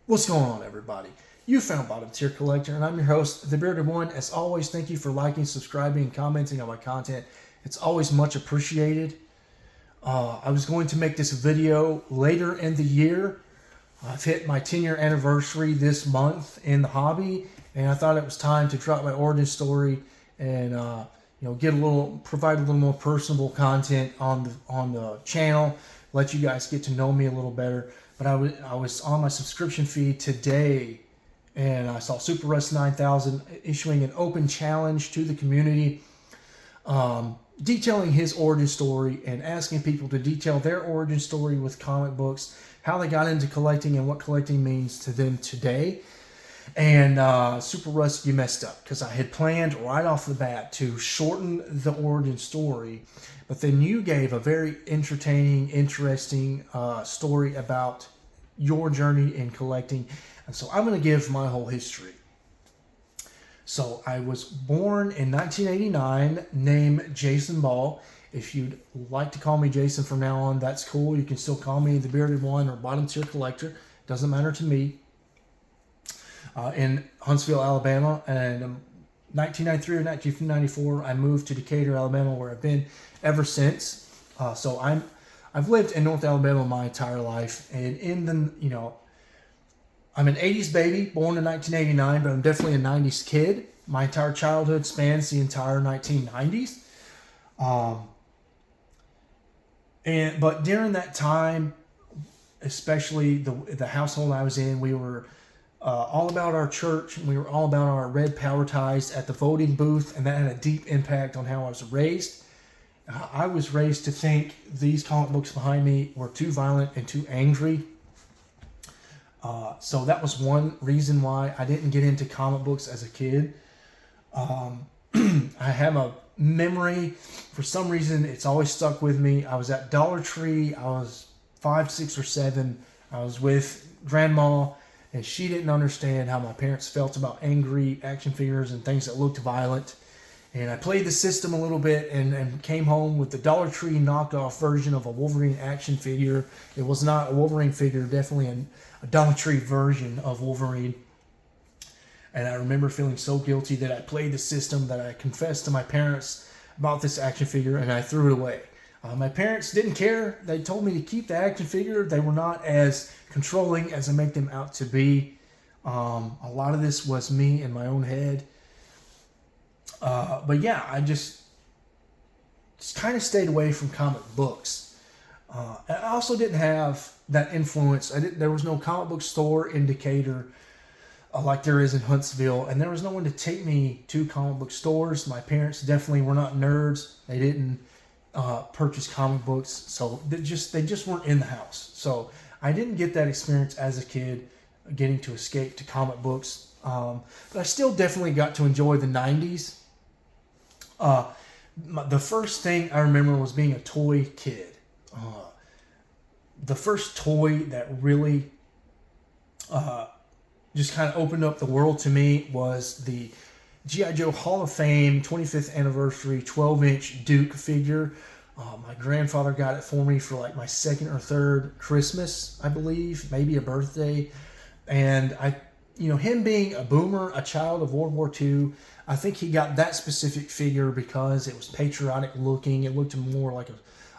What's going on, everybody? You found Bottom Tier Collector, and I'm your host, The Bearded One. As always, thank you for liking, subscribing, and commenting on my content. It's always much appreciated. I was going to make this video later in the year. I've hit my 10-year anniversary this month in the hobby, and I thought it was time to drop my origin story and provide a little more personable content on the channel, let you guys get to know me a little better. But I was on my subscription feed today, and I saw SuperRus9000 issuing an open challenge to the community, detailing his origin story and asking people to detail their origin story with comic books, how they got into collecting and what collecting means to them today. And Super Russ, you messed up, because I had planned right off the bat to shorten the origin story, but then you gave a very entertaining, interesting story about your journey in collecting. And so I'm going to give my whole history. So I was born in 1989, named Jason Ball. If you'd like to call me Jason from now on, that's cool. You can still call me the Bearded One or Bottom Tier Collector. Doesn't matter to me. In Huntsville, Alabama, and 1993 or 1994, I moved to Decatur, Alabama, where I've been ever since. So I've lived in North Alabama my entire life, and I'm an 80s baby, born in 1989, but I'm definitely a 90s kid. My entire childhood spans the entire 1990s. But during that time, especially the household I was in, we were all about our church, and we were all about our red power ties at the voting booth, and that had a deep impact on how I was raised. I was raised to think these comic books behind me were too violent and too angry. So that was one reason why I didn't get into comic books as a kid. I have a memory, for some reason, it's always stuck with me. I was at Dollar Tree. I was 5, 6, or 7. I was with Grandma, and she didn't understand how my parents felt about angry action figures and things that looked violent. And I played the system a little bit and came home with the Dollar Tree knockoff version of a Wolverine action figure. It was not a Wolverine figure, definitely a Dollar Tree version of Wolverine. And I remember feeling so guilty that I played the system that I confessed to my parents about this action figure, and I threw it away. My parents didn't care. They told me to keep the action figure. They were not as controlling as I make them out to be. A lot of this was me in my own head. But yeah, I just kind of stayed away from comic books. I also didn't have that influence. There was no comic book store in Decatur like there is in Huntsville, and there was no one to take me to comic book stores. My parents definitely were not nerds. They didn't purchase comic books, so they just weren't in the house. So I didn't get that experience as a kid, getting to escape to comic books. But I still definitely got to enjoy the 90s. The first thing I remember was being a toy kid. The first toy that really just kind of opened up the world to me was the G.I. Joe Hall of Fame 25th anniversary 12-inch Duke figure. My grandfather got it for me for like my second or third Christmas, I believe, maybe a birthday. And him being a boomer, a child of World War II, I think he got that specific figure because it was patriotic looking. It looked more like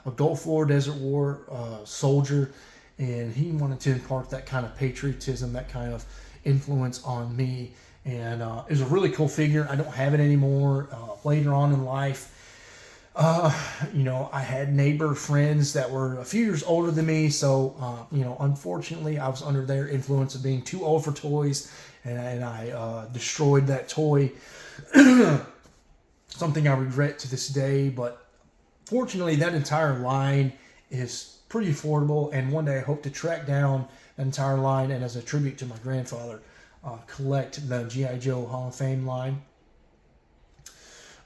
a Gulf War, Desert War soldier, and he wanted to impart that kind of patriotism, that kind of influence on me. And it was a really cool figure. I don't have it anymore. Later on in life, I had neighbor friends that were a few years older than me. So, unfortunately, I was under their influence of being too old for toys, and I destroyed that toy. Something I regret to this day, but fortunately, that entire line is pretty affordable, and one day I hope to track down the entire line, and as a tribute to my grandfather, collect the G.I. Joe Hall of Fame line.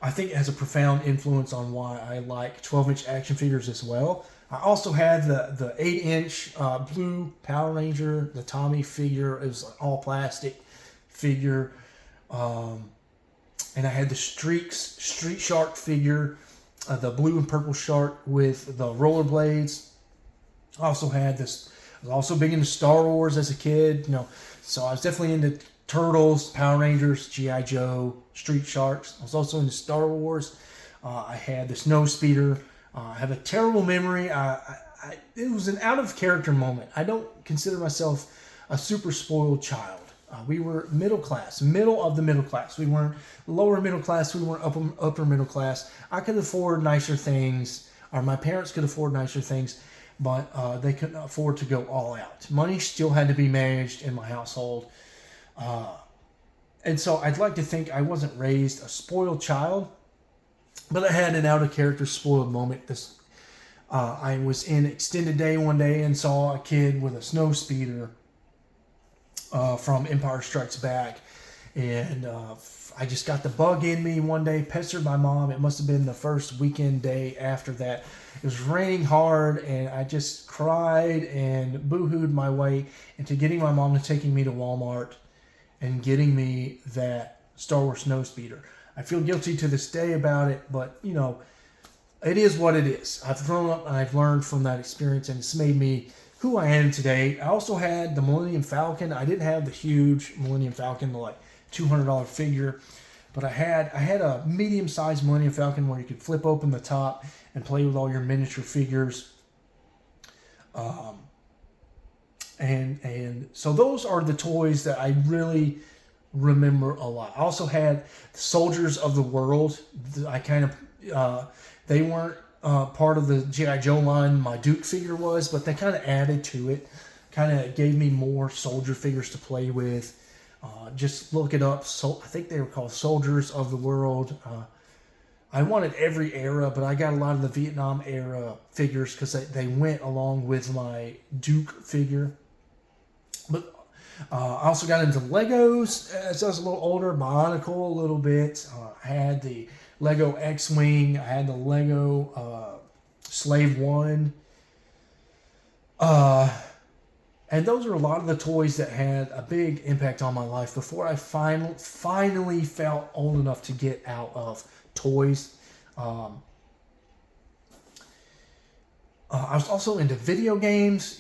I think it has a profound influence on why I like 12-inch action figures as well. I also had the 8-inch blue Power Ranger, the Tommy figure. It was an all plastic figure. And I had the Street Shark figure, the blue and purple shark with the rollerblades. I also had this I was also big into Star Wars as a kid, so I was definitely into Turtles, Power Rangers, G.I. Joe, Street Sharks. I was also into Star Wars. I had the snow speeder. I have a terrible memory. It was an out of character moment. I don't consider myself a super spoiled child. We were middle class, middle of the middle class. We weren't lower middle class. We weren't upper middle class. I could afford nicer things, or my parents could afford nicer things, but they couldn't afford to go all out. Money still had to be managed in my household. And so I'd like to think I wasn't raised a spoiled child, but I had an out of character spoiled moment. I was in extended day one day and saw a kid with a snow speeder from Empire Strikes Back, and I just got the bug in me one day, pestered my mom. It must have been the first weekend day after that. It was raining hard, and I just cried and boo-hooed my way into getting my mom to taking me to Walmart and getting me that Star Wars snow speeder. I feel guilty to this day about it, but it is what it is. I've grown up and I've learned from that experience, and it's made me who I am today. I also had the Millennium Falcon. I didn't have the huge Millennium Falcon, the like $200 figure, but I had a medium-sized Millennium Falcon where you could flip open the top and play with all your miniature figures. And so those are the toys that I really remember a lot. I also had the Soldiers of the World. I kind of they weren't part of the G.I. Joe line. My Duke figure was, but they kind of added to it. Kind of gave me more soldier figures to play with. Just look it up. So I think they were called Soldiers of the World. I wanted every era, but I got a lot of the Vietnam era figures because they went along with my Duke figure. But I also got into Legos as I was a little older, Bionicle a little bit. I had the Lego X-Wing. I had the Lego Slave One. And those are a lot of the toys that had a big impact on my life before I finally felt old enough to get out of toys. I was also into video games,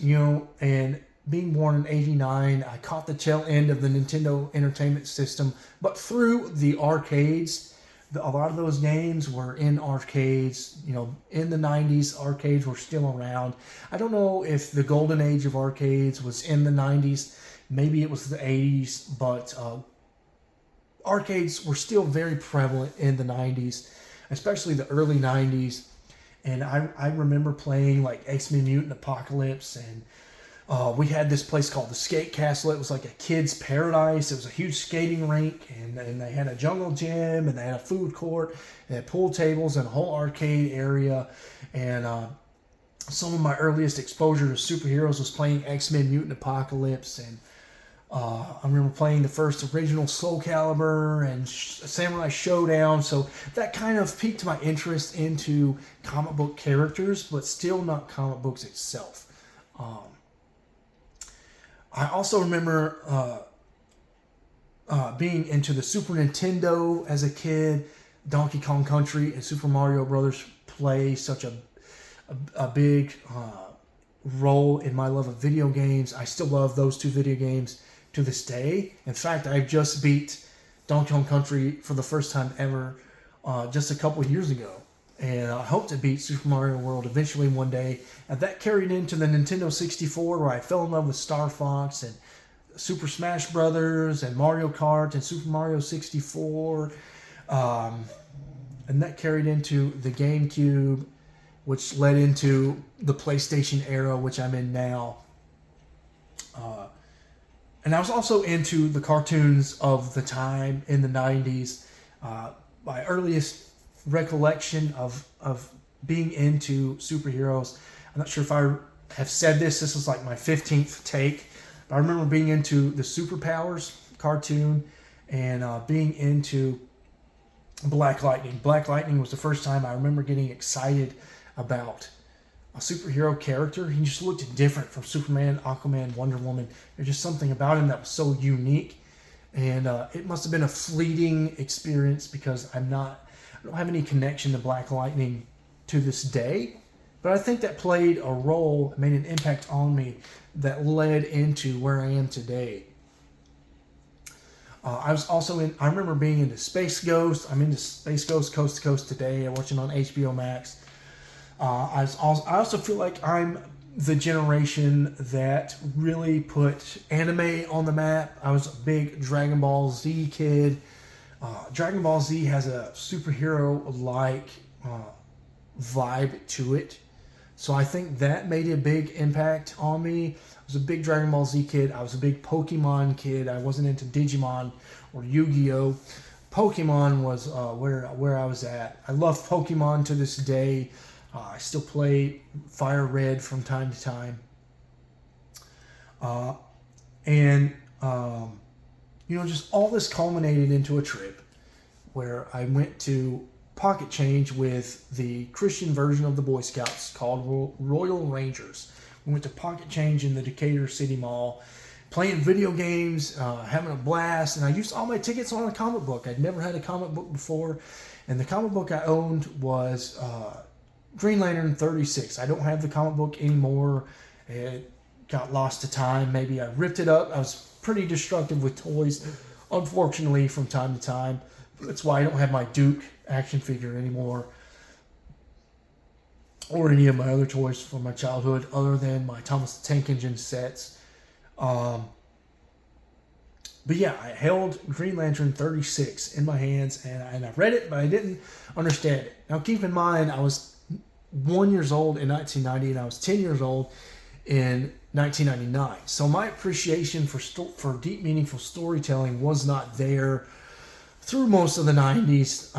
and being born in '89, I caught the tail end of the Nintendo Entertainment System, but through the arcades. A lot of those games were in arcades. In the 90s, arcades were still around. I don't know if the golden age of arcades was in the 90s. Maybe it was the 80s, but arcades were still very prevalent in the 90s, especially the early 90s. And I remember playing like X-Men Mutant Apocalypse, and we had this place called the Skate Castle. It was like a kid's paradise. It was a huge skating rink, and they had a jungle gym, and they had a food court, they had pool tables, and a whole arcade area. And some of my earliest exposure to superheroes was playing X-Men Mutant Apocalypse, and I remember playing the first original Soul Calibur and Samurai Showdown. So that kind of piqued my interest into comic book characters, but still not comic books itself. I also remember being into the Super Nintendo as a kid. Donkey Kong Country and Super Mario Brothers play such a big role in my love of video games. I still love those two video games to this day. In fact, I just beat Donkey Kong Country for the first time ever just a couple of years ago. And I hope to beat Super Mario World eventually one day. And that carried into the Nintendo 64, where I fell in love with Star Fox and Super Smash Brothers and Mario Kart and Super Mario 64. And that carried into the GameCube, which led into the PlayStation era, which I'm in now. And I was also into the cartoons of the time in the 90s. My earliest recollection of being into superheroes, I'm not sure if I have said this was like my 15th take, but I remember being into the Superpowers cartoon and being into Black Lightning. Black Lightning was the first time I remember getting excited about a superhero character. He just looked different from Superman, Aquaman, Wonder Woman. There's just something about him that was so unique, and it must have been a fleeting experience because I don't have any connection to Black Lightning to this day. But I think that played a role, made an impact on me that led into where I am today. I was also I remember being into Space Ghost. I'm into Space Ghost Coast to Coast today. I'm watching on HBO Max. I also feel like I'm the generation that really put anime on the map. I was a big Dragon Ball Z kid. Dragon Ball Z has a superhero-like vibe to it. So I think that made a big impact on me. I was a big Dragon Ball Z kid. I was a big Pokemon kid. I wasn't into Digimon or Yu-Gi-Oh! Pokemon was where I was at. I love Pokemon to this day. I still play Fire Red from time to time. Just all this culminated into a trip where I went to Pocket Change with the Christian version of the Boy Scouts called Royal Rangers. We went to Pocket Change in the Decatur City Mall, playing video games, having a blast, and I used all my tickets on a comic book. I'd never had a comic book before, and the comic book I owned was Green Lantern 36. I don't have the comic book anymore. It got lost to time. Maybe I ripped it up. I was pretty destructive with toys, unfortunately, from time to time. That's why I don't have my Duke action figure anymore, or any of my other toys from my childhood, other than my Thomas the Tank Engine sets. But yeah, I held Green Lantern 36 in my hands, and I read it, but I didn't understand it. Now, keep in mind, I was 1 year old in 1990, and I was 10 years old in 1999. So my appreciation for deep, meaningful storytelling was not there through most of the 90s.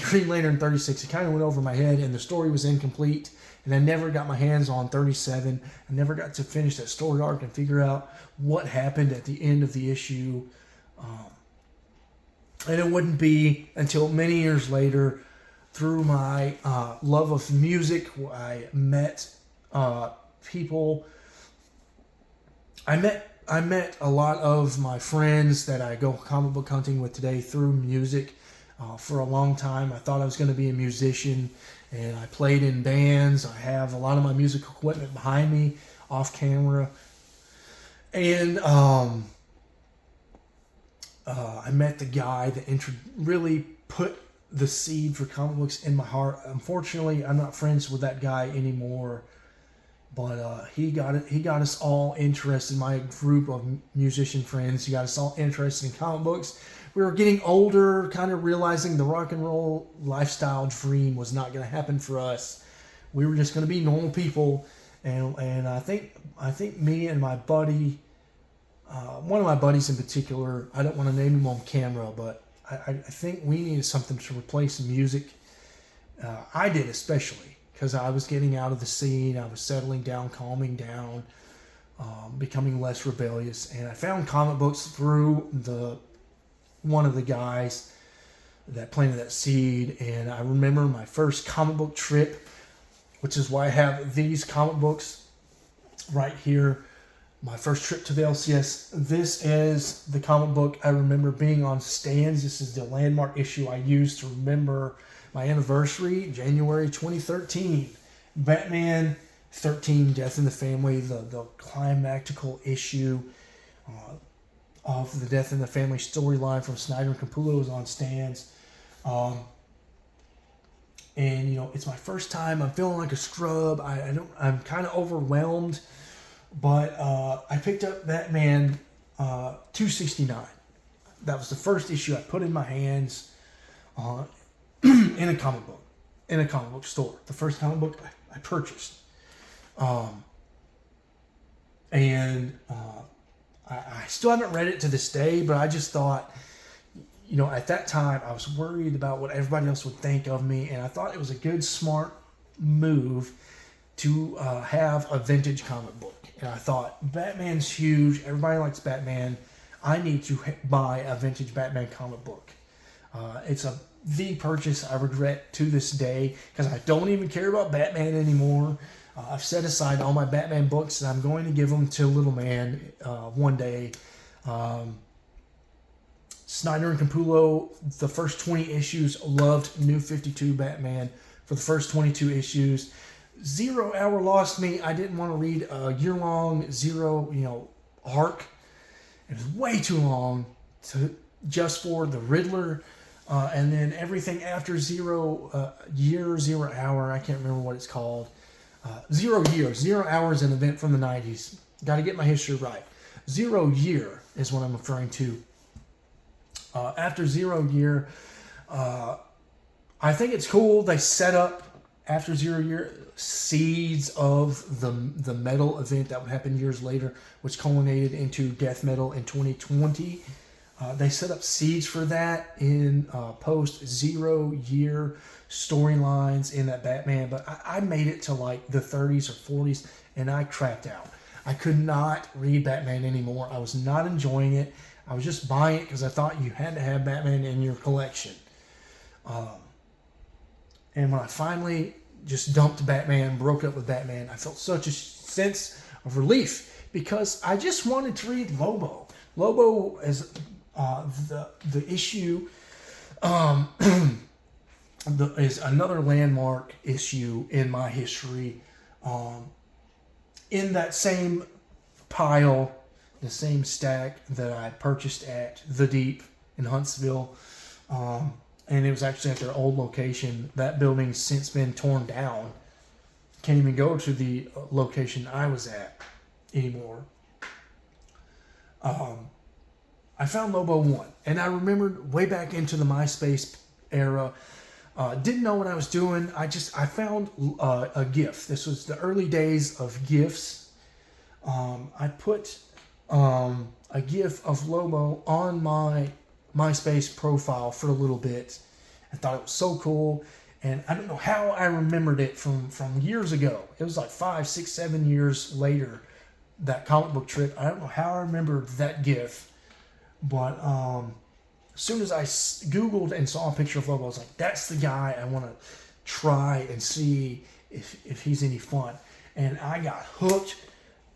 Green Lantern 36, it kind of went over my head, and the story was incomplete, and I never got my hands on 37. I never got to finish that story arc and figure out what happened at the end of the issue. And it wouldn't be until many years later, through my love of music, I met people. I met a lot of my friends that I go comic book hunting with today through music. For a long time, I thought I was going to be a musician, and I played in bands. I have a lot of my music equipment behind me, off camera. And I met the guy that really put the seed for comic books in my heart. Unfortunately, I'm not friends with that guy anymore. But he got us all interested, my group of musician friends. He got us all interested in comic books. We were getting older, kind of realizing the rock and roll lifestyle dream was not going to happen for us. We were just going to be normal people. And I think me and my buddy, one of my buddies in particular, I don't want to name him on camera, but I think we needed something to replace music. I did, especially, because I was getting out of the scene. I was settling down, calming down, becoming less rebellious. And I found comic books through one of the guys that planted that seed. And I remember my first comic book trip, which is why I have these comic books right here. My first trip to the LCS. This is the comic book I remember being on stands. This is the landmark issue I used to remember my anniversary, January 2013. Batman 13, Death in the Family, the climactical issue of the Death in the Family storyline from Snyder and Capullo was on stands. And it's my first time. I'm feeling like a scrub. I'm kind of overwhelmed. But I picked up Batman 269. That was the first issue I put in my hands in a comic book store. The first comic book I purchased. I still haven't read it to this day, but I just thought, at that time I was worried about what everybody else would think of me, and I thought it was a good, smart move to have a vintage comic book. And I thought, Batman's huge. Everybody likes Batman. I need to buy a vintage Batman comic book. It's the purchase I regret to this day, because I don't even care about Batman anymore. I've set aside all my Batman books, and I'm going to give them to Little Man one day. Snyder and Capullo, the first 20 issues, loved New 52 Batman. for the first 22 issues. 0 Hour lost me. I didn't want to read a year-long Zero, arc. It was way too long just for the Riddler. And then everything after 0 Hour, I can't remember what it's called. 0 Year. 0 Hour is an event from the 90s. Got to get my history right. 0 Year is what I'm referring to. After 0 Year, I think it's cool. They set up, after 0 Year, seeds of the metal event that would happen years later, which culminated into death metal in 2020. They set up seeds for that in post 0 Year storylines in that Batman, but I made it to like the 30s or 40s and I crapped out. I could not read Batman anymore. I was not enjoying it. I was just buying it because I thought you had to have Batman in your collection. And when I finally just dumped Batman, broke up with Batman, I felt such a sense of relief because I just wanted to read Lobo. Lobo is the issue is another landmark issue in my history. In that same pile, the same stack that I purchased at The Deep in Huntsville, and it was actually at their old location. That building's since been torn down. Can't even go to the location I was at anymore. I found Lobo 1, and I remembered way back into the MySpace era. Didn't know what I was doing. I found a GIF. This was the early days of GIFs. I put a GIF of Lobo on my MySpace profile for a little bit. I thought it was so cool, and I don't know how I remembered it from years ago. It was like 5, 6, 7 years later, that comic book trip. I don't know how I remembered that GIF, but as soon as I Googled and saw a picture of Lobo, I was like, that's the guy I want to try and see if he's any fun. And I got hooked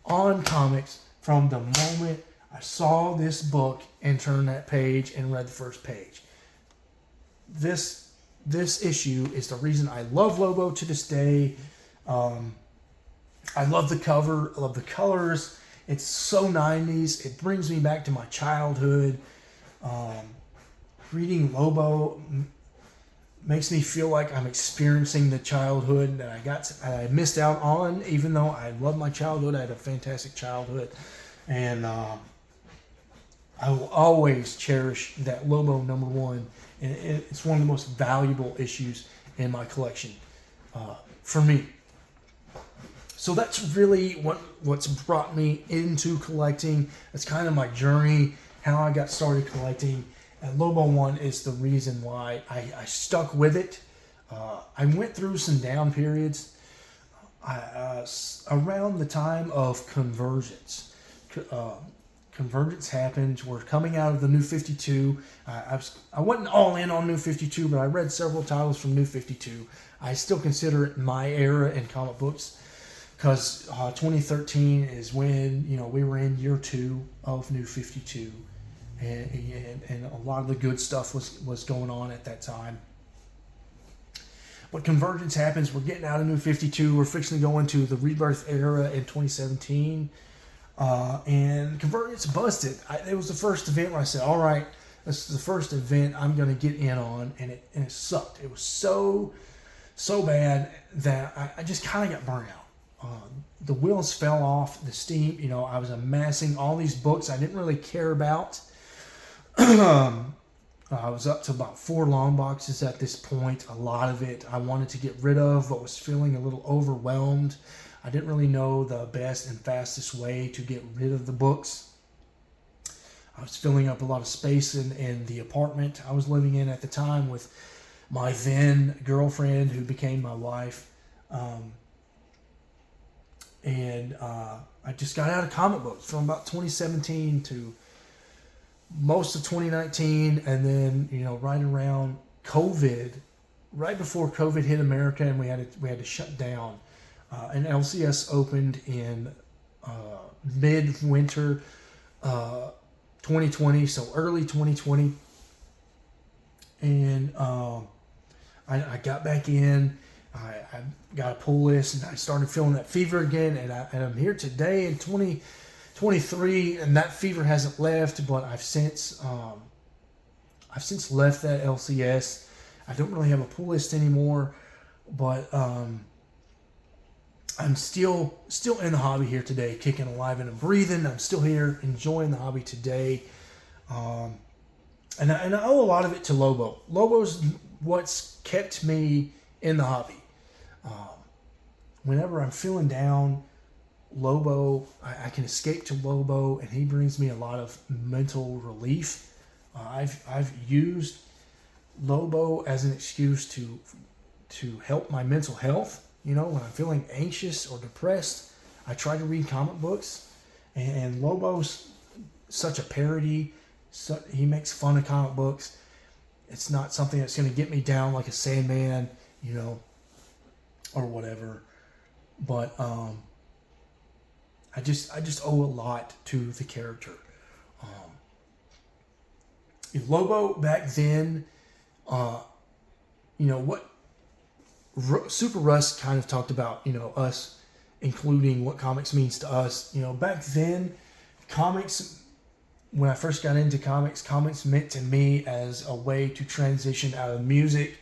on comics from the moment I saw this book and turned that page and read the first page. This issue is the reason I love Lobo to this day. I love the cover. I love the colors. It's so 90s. It brings me back to my childhood. Reading Lobo makes me feel like I'm experiencing the childhood that I missed out on, even though I love my childhood. I had a fantastic childhood. And I will always cherish that Lobo #1. And it's one of the most valuable issues in my collection for me. So that's really what's brought me into collecting. It's kind of my journey, how I got started collecting. And Lobo 1 is the reason why I stuck with it. I went through some down periods around the time of Convergence. Convergence happened. We're coming out of the New 52. I wasn't all in on New 52, but I read several titles from New 52. I still consider it my era in comic books because 2013 is when we were in year 2 of New 52. And a lot of the good stuff was going on at that time. But Convergence happens. We're getting out of New 52. We're fixing to go into the Rebirth era in 2017. And Convergence busted. It was the first event where I said, all right, this is the first event I'm going to get in on. And it sucked. It was so bad that I just kind of got burnt out. The wheels fell off the steam. I was amassing all these books I didn't really care about. I was up to about 4 long boxes at this point. A lot of it I wanted to get rid of, but was feeling a little overwhelmed. I didn't really know the best and fastest way to get rid of the books. I was filling up a lot of space in the apartment I was living in at the time with my then girlfriend who became my wife. I just got out of comic books from about 2017 to most of 2019, and then right around COVID, right before COVID hit America, and we had to shut down. And LCS opened in mid-winter 2020, so early 2020, and I got back in, I got a pull list, and I started feeling that fever again, and I'm here today in 2023, and that fever hasn't left, but I've since left that LCS. I don't really have a pull list anymore, but I'm still in the hobby here today, kicking alive and breathing. I'm still here enjoying the hobby today. And I owe a lot of it to Lobo. Lobo's what's kept me in the hobby. Whenever I'm feeling down, Lobo, I can escape to Lobo, and he brings me a lot of mental relief. I've used Lobo as an excuse to help my mental health. You know, when I'm feeling anxious or depressed, I try to read comic books, and Lobo's such a parody. So he makes fun of comic books. It's not something that's going to get me down like a Sandman, you know, or whatever. But I just owe a lot to the character. Lobo back then, you know what? Super Russ kind of talked about, you know, us including what comics means to us. You know, back then, comics, when I first got into comics, comics meant to me as a way to transition out of music,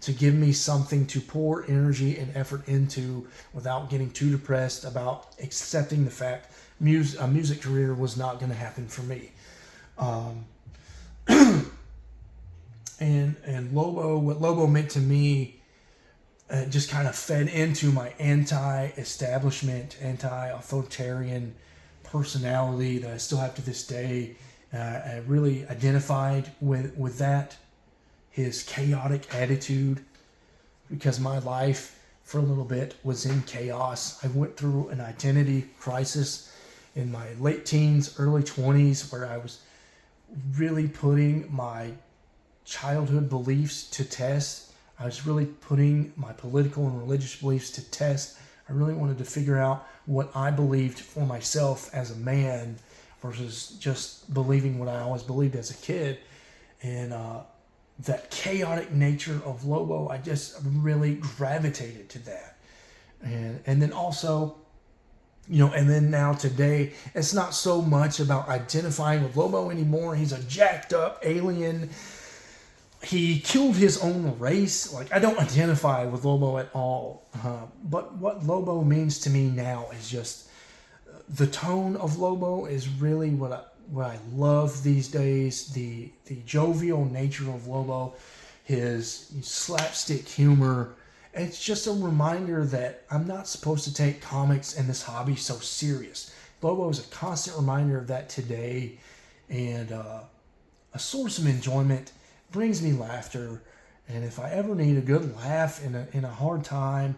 to give me something to pour energy and effort into without getting too depressed about accepting the fact a music career was not going to happen for me. And Lobo, what Lobo meant to me, just kind of fed into my anti-establishment, anti-authoritarian personality that I still have to this day. I really identified with that, his chaotic attitude, because my life for a little bit was in chaos. I went through an identity crisis in my late teens, early 20s, where I was really putting my childhood beliefs to test. I was really putting my political and religious beliefs to test. I really wanted to figure out what I believed for myself as a man versus just believing what I always believed as a kid. And that chaotic nature of Lobo, I just really gravitated to that. And then also, you know, and then now today, it's not so much about identifying with Lobo anymore. He's a jacked up alien. He killed his own race. Like, I don't identify with Lobo at all. But what Lobo means to me now is just the tone of Lobo is really what I love these days. The jovial nature of Lobo, his slapstick humor. It's just a reminder that I'm not supposed to take comics and this hobby so serious. Lobo is a constant reminder of that today, and a source of enjoyment. Brings me laughter, and if I ever need a good laugh in a hard time,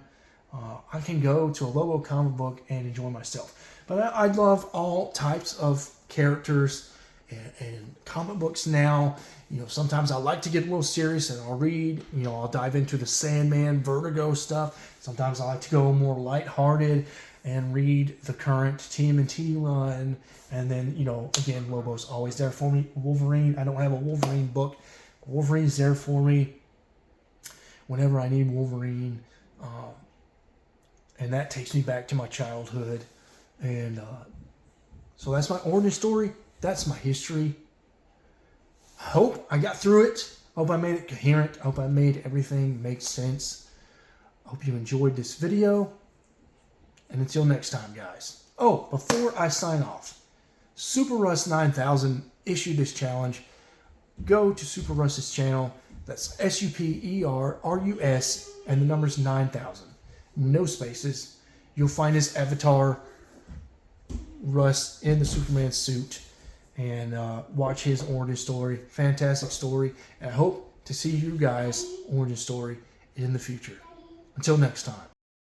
I can go to a Lobo comic book and enjoy myself. But I love all types of characters and comic books now. You know, sometimes I like to get a little serious and I'll read, you know, I'll dive into the Sandman, Vertigo stuff. Sometimes I like to go more lighthearted and read the current TMNT run. And then, you know, again, Lobo's always there for me. Wolverine, I don't have a Wolverine book. Wolverine's there for me whenever I need Wolverine. And that takes me back to my childhood. And so that's my origin story. That's my history. I hope I got through it. I hope I made it coherent. I hope I made everything make sense. I hope you enjoyed this video. And until next time, guys. Oh, before I sign off, SuperRus9000 issued this challenge. Go to SuperRus's channel. That's SuperRus and the number's 9000. No spaces. You'll find his avatar, Russ, in the Superman suit. And watch his origin story. Fantastic story. And I hope to see you guys' origin story in the future. Until next time.